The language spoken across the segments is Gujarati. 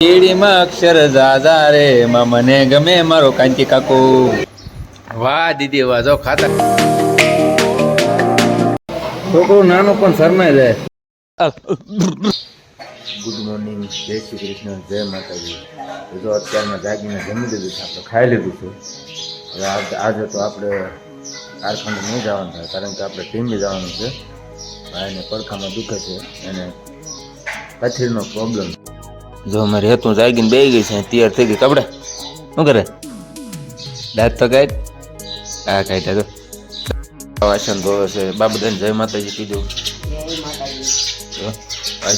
કેડીમાં અક્ષર ઝાઝા રે એમાં મને ગમે મારો કાંતિ કાકો. વાહ દીદી વાહ, જો ખાતા છોકરું નાનું પણ શરમાઈ જાય. ગુડ મોર્નિંગ, જય શ્રી કૃષ્ણ, જય માતાજી. જો અત્યારમાં જાગીને જમી લીધું છે, આપણે ખાઈ લીધું છે. આજે તો આપણે કારખાને નહીં જવાનું થાય, કારણ કે આપણે ટીમે જવાનું છે. એને પડખામાં દુખે છે, એને પથરીનો પ્રોબ્લેમ. જો અમારે હેતું જાગીને બેસી ગઈ છે, તૈયાર થઈ ગઈ. કપડા શું કરે? દાંત તો કાઢ. હા કાઢ્યા તો વાસણ ધોવે છે. બાબુદાન જય માતાજી કીધું.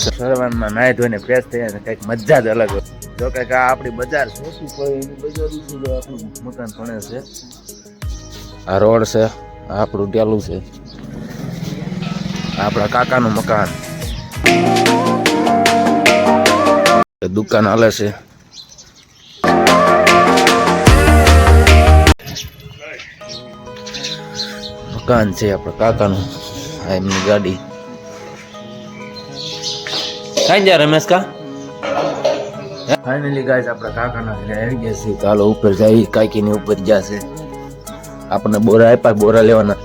સવારમાં નાહી ધોઈને ફ્રેશ થયા, કંઈક મજા જ અલગ હોય. જો કંઈક આ આપણી બજાર સોસી કોઈ એની બજાર આપણું મકાન ભણે છે. આ રોડ છે, આ આપણું ડેલું છે, આપણા કાકાનું મકાન. દુકાન હાલે છે. મકાન છે આપણા કાકાનું. આ એમની ગાડી. કાંઈ જા રમેશ કા? ફાઇનલી ગાઈસ આપણા કાકાના ઘરે આવી ગયા છે. ચાલો ઉપર જઈ. કાકીની ઉપર જશે. આપણને બોરા આપ્યા, બોરા લેવાના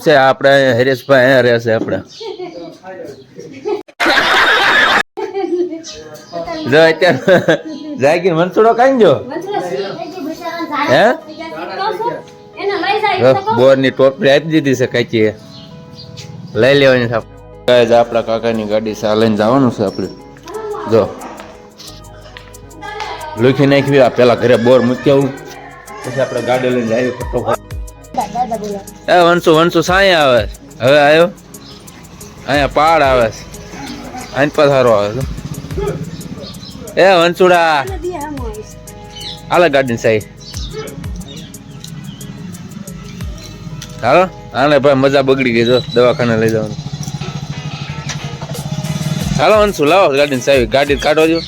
છે. આપણે હરેશભાઈ અહીંયા રહેશે. આપણે જો અત્યારે જાગીર મનસુડો કાંઈ જો હે બોર ની ટોપલી આપી દીધી છે. કાંઈ લઈ લેવાની છે. આપણા કાકાની ગાડી ચાલીને જવાનું છે. આપણે જો લખી નાખવી. આ પેલા ઘરે બોર મૂકી આવું, પછી આપણે ગાડી લઈને જઈએ ફટોફટ. એ વંશુ સાંય આવે. હવે આવ્યો. અહીંયા પહાડ આવે છે. અહીં પથારો આવે છે. એ વંશુડા હાલે ગાડી સાઈ. હાલો હાલે ભાઈ, મજા બગડી ગઈ. જો દવાખાને લઈ જવાનું. હાલો વંશુ લાવો ગાડી સાઈ. ગાડી કાઢો જો.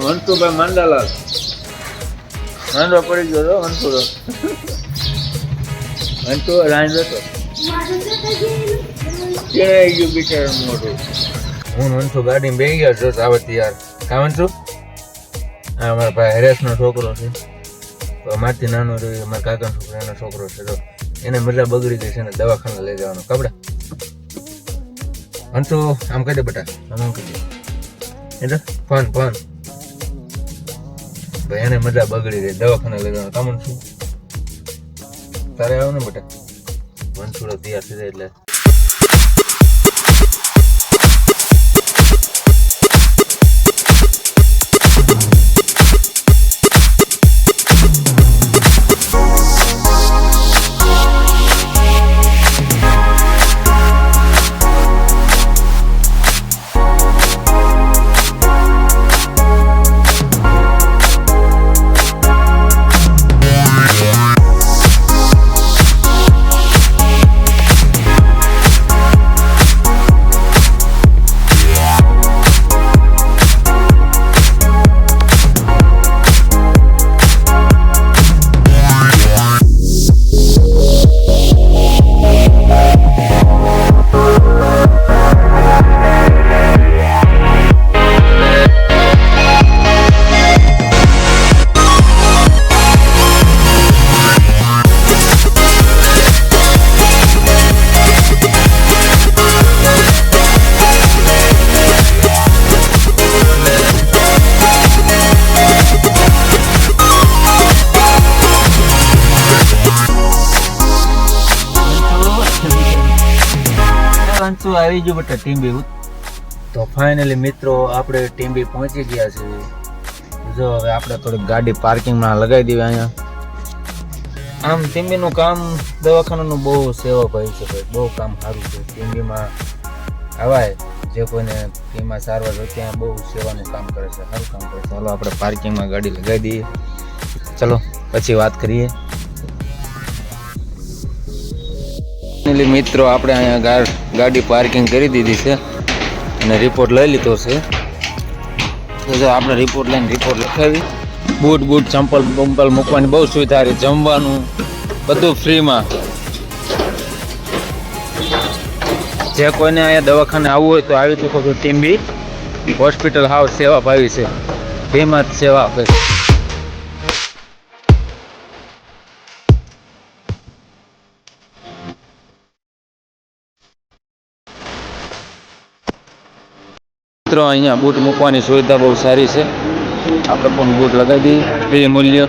વંશુભાઈ માંડાલાલ માંડવા પડી ગયો. વંશુ વંશુ રાણ જતો ચેડાઈ ગયું બિચારા મોટું. હું વંશુ ગાડીમાં બેસી ગયો. જો આવતી યાર. કા વંશુ? હા અમારા ભાઈ હરેશનો છોકરો છે. મારથી નાનો રહ્યો. મારા કાકાનો છોકરો એનો છોકરો છે. જો એને મજા બગડી ગઈ છે ને દવાખાને લઈ જવાનો. કપડા વંશુ આમ કહી દે બેટા, આમ કહી દે. એટલે ફોન ભાઈ એને મજા બગડી ગઈ, દવાખાને લઈ જવાનું. કામ શું તારે આવો ને બેટા. વંશુડો તૈયાર થઈ જાય એટલે આવી ગયું બેટા ટીમ્બી. તો ફાઇનલી મિત્રો આપણે ટીમ્બી પહોંચી ગયા છે. જો હવે આપણે થોડીક ગાડી પાર્કિંગમાં લગાવી દેવી. અહીંયા આમ ટીમ્બીનું કામ દવાખાનાનું બહુ સેવા ભાઈ છે ભાઈ, બહુ કામ સારું છે. ટીમ્બીમાં આવાય જે કોઈને ટીમમાં સારવાર હોય ત્યાં બહુ સેવાનું કામ કરે છે, સારું કામ કરે છે. ચાલો આપણે પાર્કિંગમાં ગાડી લગાવી દઈએ. ચલો પછી વાત કરીએ. મિત્રો આપણે અહીંયા ગાડી પાર્કિંગ કરી દીધી છે અને રિપોર્ટ લઈ લીધો છે. તો જો આપણે રિપોર્ટ લઈને રિપોર્ટ લખાવી. બૂટ ચંપલ મૂકવાની બહુ સુવિધા રહી. જમવાનું બધું ફ્રીમાં. જે કોઈને અહીંયા દવાખાને આવવું હોય તો આવી શકો તો ટીમ બી હોસ્પિટલ હાવ સેવા ભાવી છે, ફ્રીમાં જ સેવા આપે છે. મિત્રો અહીંયા બૂટ મૂકવાની સુવિધા બહુ સારી છે. આપણે પણ બૂટ લગાવી દઈએ ફ્રી મૂલ્ય.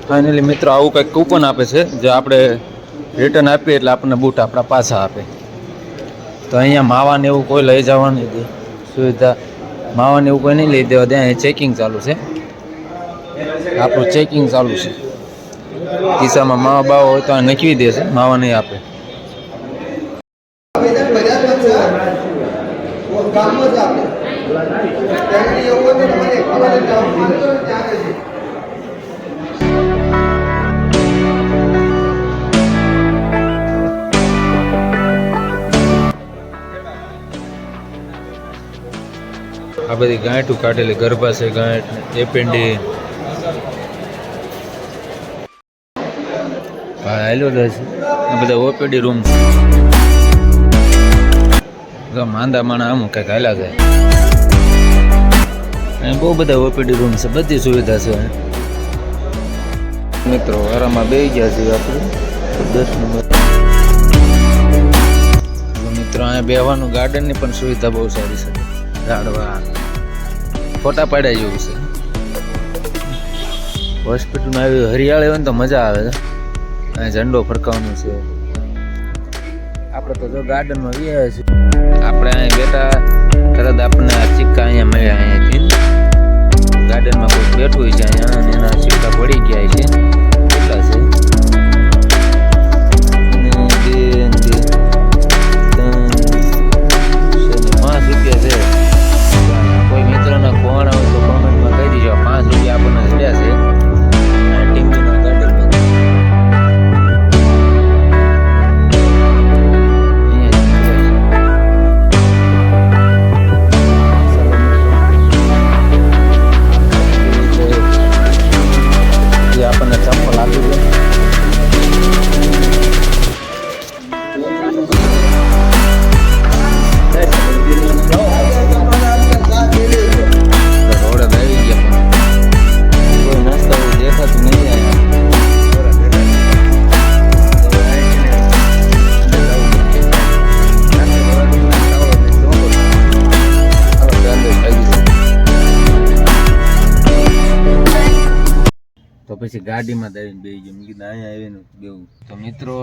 ફાઇનલી મિત્રો આવું કંઈક કૂપન આપે છે, જે આપણે રિટર્ન આપીએ એટલે આપણને બૂટ આપણા પાછા આપે. તો અહીંયા માવાને એવું કોઈ લઈ જવાનું નથી સુવિધા, માવાને એવું કોઈ નહીં લઈ દેવા દે. અહીંયા ચેકિંગ ચાલુ છે, આપણું ચેકિંગ ચાલુ છે. ખિસ્સામાં માવા બાવા હોય તો આ નખવી દેશે, માવા નહીં આપે. આ બધી ગાંઠું કાઢેલી ગરબા છે, ગાંઠ એપેન્ડી હાલો છે. આ બધા ઓપીડી રૂમ છે, માંદા માણા અમુક કંઈક હાલ્યા જાય. અહીં બહુ બધા ઓપીડી રૂમ છે, બધી સુવિધા છે. મિત્રો આરામમાં બેસી ગયા છે આપણે 10 નંબર. મિત્રો અહીંયા બેહવાનું ગાર્ડનની પણ સુવિધા બહુ સારી છે, ઝાડવા ફોટા પાડ્યા જેવું છે. હોસ્પિટલમાં આવી હરિયાળી હોય ને તો મજા આવે છે. અહીંયા ઝંડો ફરકાવવાનો છે. આપણે તો જો ગાર્ડનમાં ગયા છીએ, આપણે અહીં બેઠા તરત આપણને આ સિક્કા અહીંયા મળ્યા. અહીંયાથી ગાર્ડનમાં કોઈ બેઠું હોય છે અહીંયા, અને એના સિક્કા પડી ગયા છે. કેટલા છે? 5 રૂપિયા છે. કોઈ મિત્રોના કોણ હોય તો કોમેન્ટમાં કહી દીજો. 5 રૂપિયા આપણને જડ્યા છે ટીમના ગાર્ડનમાં. આપણને ચંપલ આપી દે. તો પછી ગાડીમાં દઈને બેસી ગયો. મેં કીધું અહીંયા આવીને બેવું. તો મિત્રો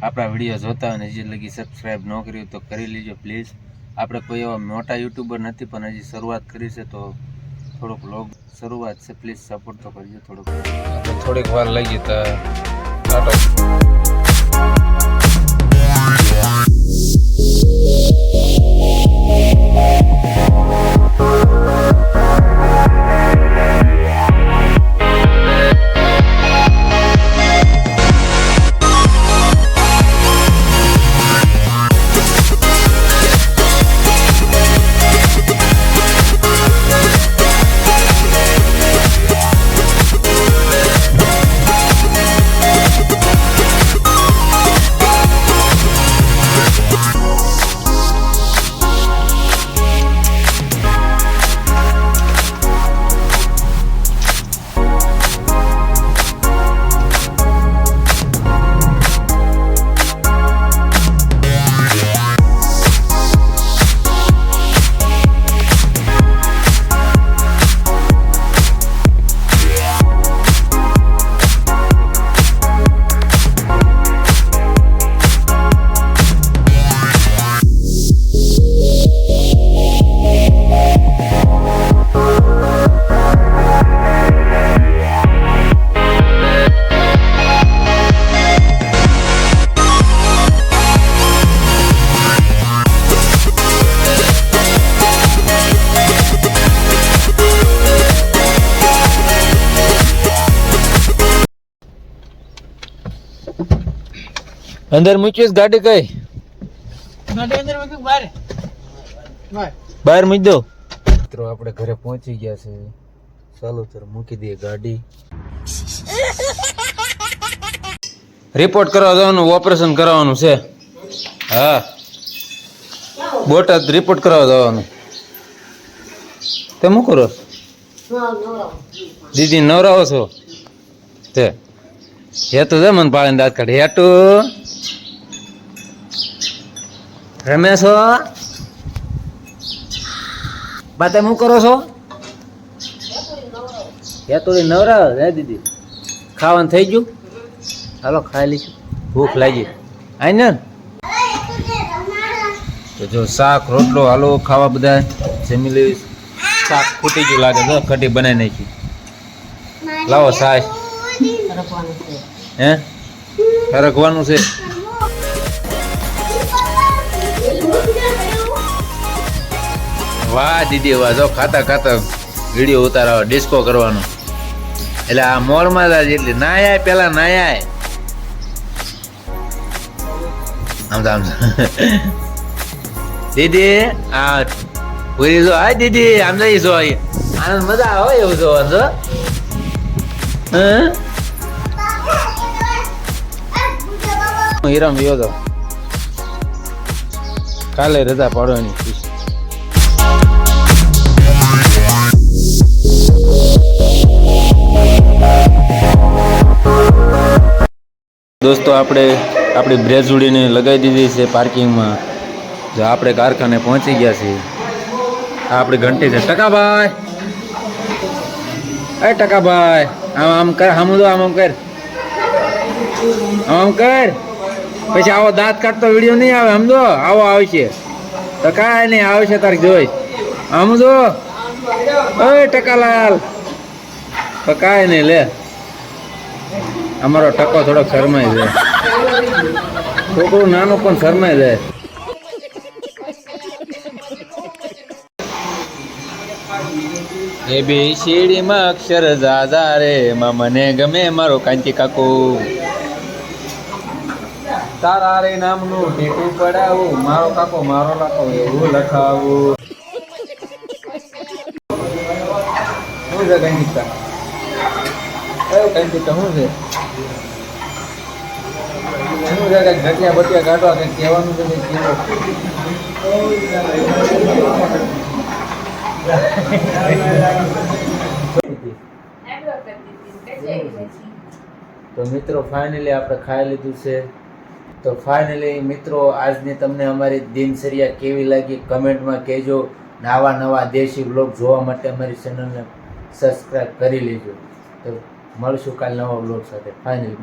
આપણા વિડીયો જોતા હોય ને હજી લગી સબસ્ક્રાઈબ ન કર્યું તો કરી લેજો પ્લીઝ. આપણે કોઈ એવા મોટા યુટ્યુબર નથી, પણ હજી શરૂઆત કરી છે તો થોડોક વ્લોગ શરૂઆત છે, પ્લીઝ સપોર્ટ તો કરજો થોડોક. થોડીક વાર લાગી તો ટાટા. અંદર મૂકીશ ગાડી કઈ? ગાડી અંદર મૂકી બહાર. બહાર મૂકી દો. મિત્રો આપણે ઘરે પહોંચી ગયા છે. ચાલો ત્યારે મૂકી દઈએ ગાડી. રિપોર્ટ કરવા જવાનું, ઓપરેશન કરાવવાનું છે. હા, બોટાદ રિપોર્ટ કરાવવા જવાનું. તે શું કરો? દીદી નવરાવો છો તે? હેતું છે મને પાળીને દાંત કાઢે. હેતું રમેશો બા તમે શું કરો છો? હેતું નવરાવો હે દીદી? ખાવાનું થઈ ગયું? હાલો ખાઈ લઈશું, ભૂખ લાગી. આઈ ને તો જો શાક રોટલો હાલો ખાવા બધા જમી લઈશ. શાક ખૂટી ગયું લાગે તો કઢી બનાવી નાખી. લાવો સાસ. હે ફરકવાનું છે. વાહ દીદી વાહ, જો ખાતા ખાતા વિડીયો ઉતારવા ડિસ્કો કરવાનો. એટલે આ મોલમાં જ એટલે નાય પેલા નાય આમ તો આમ દીદી આ પૂરી જો. હા દીદી આમ જઈ જો, આનંદ મજા આવે એવું જોવાનું છો. હીરામ વિયો તો કાલે રજા પાડવાની. દોસ્તો આપણે આપણી બ્રેજ ઉડીને લગાવી દીધી છે પાર્કિંગમાં. જો આપણે કારખાને પહોંચી ગયા છીએ. આ આપણી ઘંટી છે. ટકાભાઈ, એ ટકાભાઈ આમ આમ કર, આમ તો આમ આમ કર, આમ કર. પછી આવો દાંત કાઢતો વિડીયો નહીં આવે. સમજો આવો આવશે તો કાંઈ નહીં આવશે તારે જોઈ. આમ જો ઓય ટકાલાલ તો કાંઈ નહીં લે. અમારો ટકો થોડોક શરમાઈ જાય. છોકરું નાનું પણ શરમાઈ જાય. એ બી શેડીમાં અક્ષર જાજા રે માં મને ગમે મારો કાંતિ કાકો. તારા રે નામનું ટેટુ પડાવું, મારો કાકો મારો કાકો એવું લખાવું. શું છે કાંતિકા? કાંતિકા શું છે? શું છે? કઈક ઘટિયા બટિયા કાઢવા કઈક કહેવાનું છે? તો મિત્રો ફાઇનલી આપણે ખાઈ લીધું છે. તો ફાઇનલી મિત્રો આજની તમને અમારી દિનચર્યા કેવી લાગી કમેન્ટમાં કહેજો. નવા નવા દેશી વ્લોગ જોવા માટે અમારી ચેનલને સબસ્ક્રાઈબ કરી લેજો. તો મળશું કાલ નવા વ્લોગ સાથે. ફાઇનલી